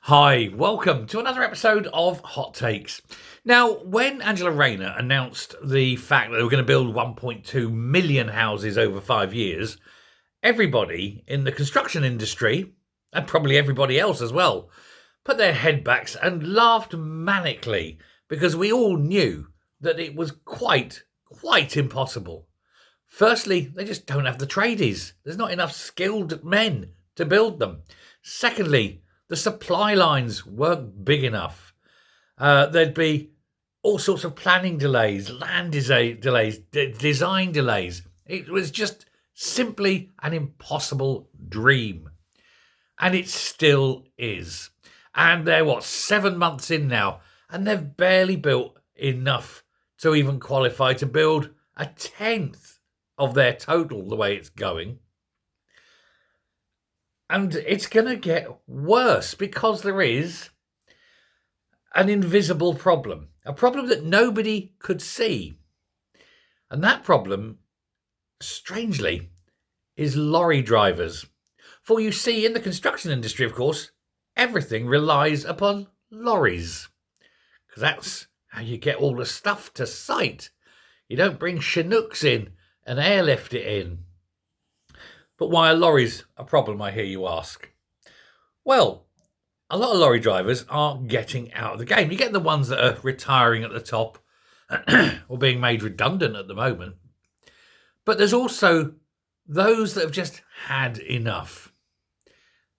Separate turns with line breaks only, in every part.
Hi, welcome to another episode of Hot Takes. Now, when Angela Rayner announced the fact that they were going to build 1.2 million houses over 5 years, everybody in the construction industry, and probably everybody else as well, put their head backs and laughed manically because we all knew that it was quite impossible. Firstly, they just don't have the tradies. There's not enough skilled men to build them. Secondly, the supply lines weren't big enough. There'd be all sorts of planning delays, land delays, design delays. It was just simply an impossible dream. And it still is. And they're, 7 months in now, and they've barely built enough to even qualify to build a tenth of their total the way it's going. And it's going to get worse because there is an invisible problem, a problem that nobody could see. And that problem, strangely, is lorry drivers. For you see, in the construction industry, of course, everything relies upon lorries, because that's how you get all the stuff to site. You don't bring Chinooks in and airlift it in. But why are lorries a problem, I hear you ask? Well, a lot of lorry drivers are getting out of the game. You get the ones that are retiring at the top or being made redundant at the moment. But there's also those that have just had enough.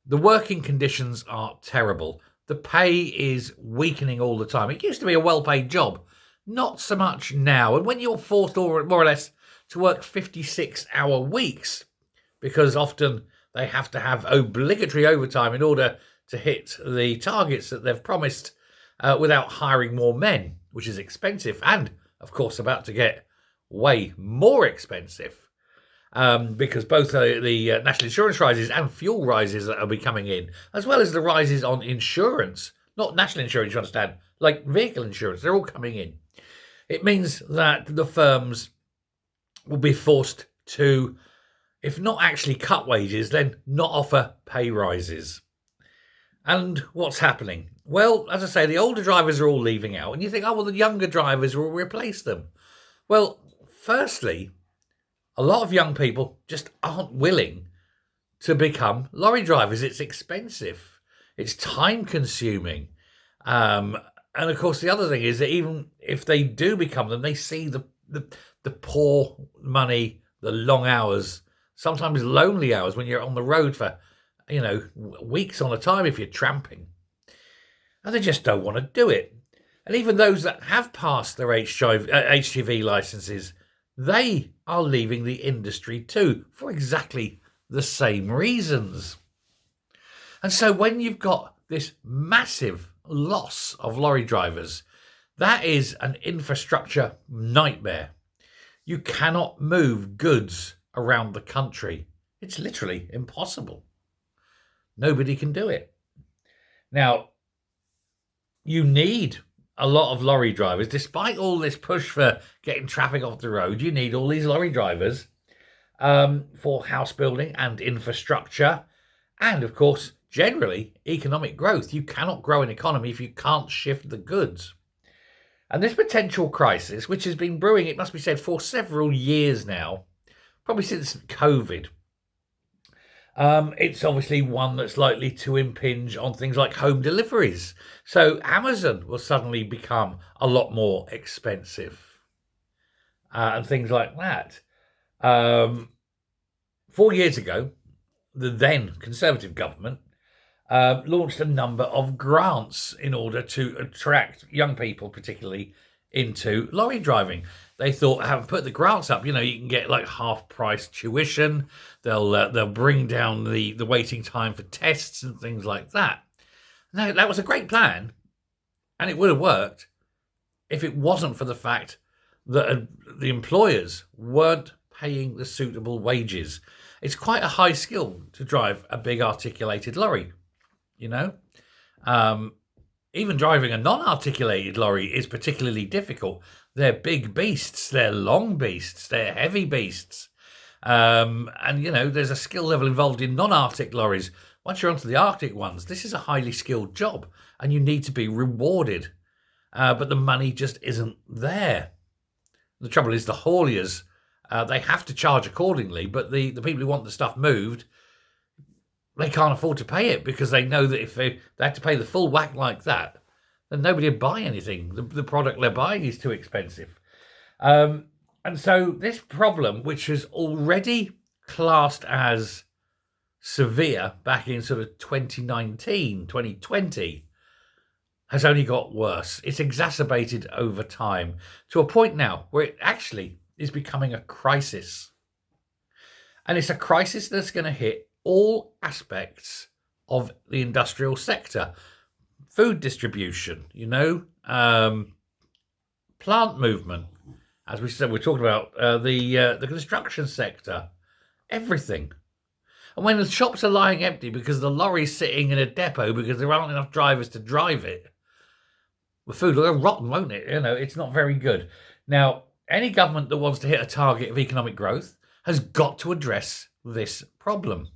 The working conditions are terrible. The pay is weakening all the time. It used to be a well-paid job. Not so much now. And when you're forced more or less to work 56-hour weeks, because often they have to have obligatory overtime in order to hit the targets that they've promised without hiring more men, which is expensive and, of course, about to get way more expensive because both the national insurance rises and fuel rises that will be coming in, as well as the rises on insurance, not national insurance, you understand, like vehicle insurance, they're all coming in. It means that the firms will be forced to, if not actually cut wages, then not offer pay rises. And what's happening? Well, as I say, the older drivers are all leaving out, and you think, oh, well, the younger drivers will replace them. Well, firstly, a lot of young people just aren't willing to become lorry drivers. It's expensive. It's time-consuming. And, of course, the other thing is that even if they do become them, they see the poor money, the long hours, sometimes lonely hours when you're on the road for, weeks on a time if you're tramping. And they just don't want to do it. And even those that have passed their HGV licenses, they are leaving the industry too for exactly the same reasons. And so when you've got this massive loss of lorry drivers, that is an infrastructure nightmare. You cannot move goods around the country. It's literally impossible. Nobody can do it. Now, you need a lot of lorry drivers. Despite all this push for getting traffic off the road, you need all these lorry drivers for house building and infrastructure. And, of course, generally, economic growth. You cannot grow an economy if you can't shift the goods. And this potential crisis, which has been brewing, it must be said, for several years now, probably since COVID, it's obviously one that's likely to impinge on things like home deliveries. So Amazon will suddenly become a lot more expensive and things like that. 4 years ago, the then Conservative government launched a number of grants in order to attract young people, particularly, into lorry driving. They thought, put the grants up, you can get like half-price tuition. They'll bring down the waiting time for tests and things like that. Now, that was a great plan, and it would have worked if it wasn't for the fact that the employers weren't paying the suitable wages. It's quite a high skill to drive a big articulated lorry. Even driving a non-articulated lorry is particularly difficult. They're big beasts, they're long beasts, they're heavy beasts. And, there's a skill level involved in non-artic lorries Once you're onto the Arctic ones, this is a highly skilled job and you need to be rewarded. But the money just isn't there. The trouble is the hauliers, they have to charge accordingly, but the people who want the stuff moved, they can't afford to pay it because they know that if they have to pay the full whack like that, then nobody will buy anything. The product they're buying is too expensive. And so this problem, which is already classed as severe back in sort of 2019, 2020, has only got worse. It's exacerbated over time to a point now where it actually is becoming a crisis. And it's a crisis that's going to hit all aspects of the industrial sector. Food distribution, plant movement. As we said, we're talking about the construction sector, everything. And when the shops are lying empty because the lorry's sitting in a depot because there aren't enough drivers to drive it, the food will go rotten, won't it? It's not very good. Now, any government that wants to hit a target of economic growth has got to address this problem.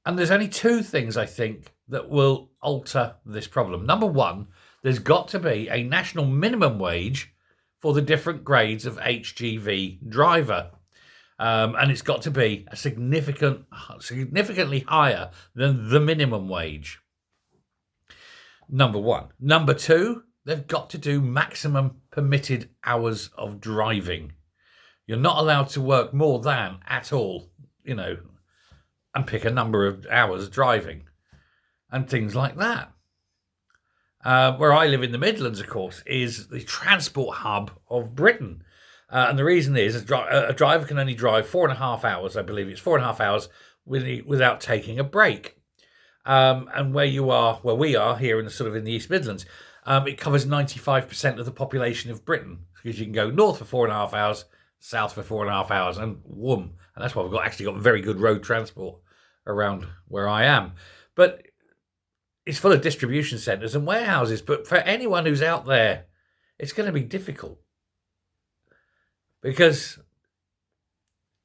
And there's only two things, I think, that will alter this problem. Number one, there's got to be a national minimum wage for the different grades of HGV driver. And it's got to be a significantly higher than the minimum wage. Number one. Number two, they've got to do maximum permitted hours of driving. You're not allowed to work more than at all, and pick a number of hours driving and things like that. Where I live in the Midlands, of course, is the transport hub of Britain. And the reason is a driver can only drive 4.5 hours, I believe it's 4.5 hours, without taking a break. And where we are here in the East Midlands, it covers 95% of the population of Britain, because you can go north for 4.5 hours, south for 4.5 hours, and whoom. And that's why we've actually got very good road transport around where I am. But it's full of distribution centres and warehouses. But for anyone who's out there, it's going to be difficult because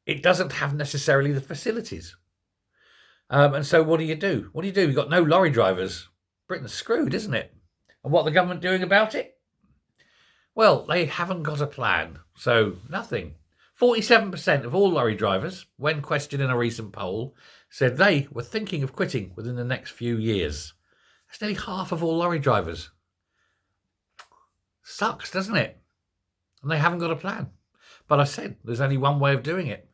it doesn't have necessarily the facilities. And so what do you do? You've got no lorry drivers. Britain's screwed, isn't it? And what are the government doing about it? Well, they haven't got a plan. So nothing. 47% of all lorry drivers, when questioned in a recent poll, said they were thinking of quitting within the next few years. That's nearly half of all lorry drivers. Sucks, doesn't it? And they haven't got a plan. But I said there's only one way of doing it.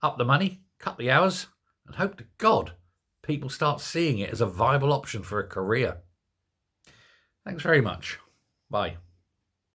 Up the money, cut the hours, and hope to God people start seeing it as a viable option for a career. Thanks very much. Bye.